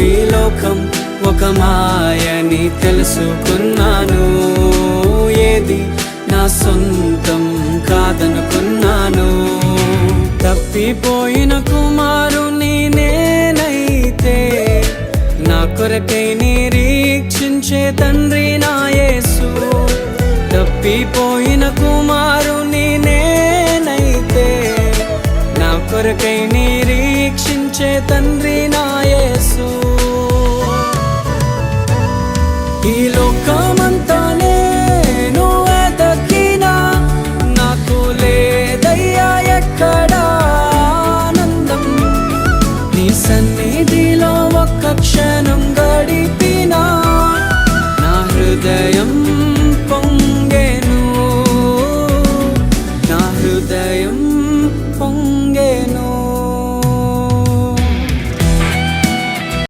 ఈ లోకం ఒక మాయని తెలుసుకున్నాను. ఏది నా సొంతం కాదనుకున్నాను. తప్పిపోయిన కుమారుని నేనైతే నా కొరకై నిరీక్షించే తండ్రి నా యేసు. తప్పిపోయిన కుమారుని నేనైతే నా కొరకై నిరీక్షించే తండ్రి నా యేసు. ఈ లోకమంతా నేను వెతకినా నాకు లేదయ్యా ఎక్కడా ఆనందం. నీ సన్నిధిలో ఒక్క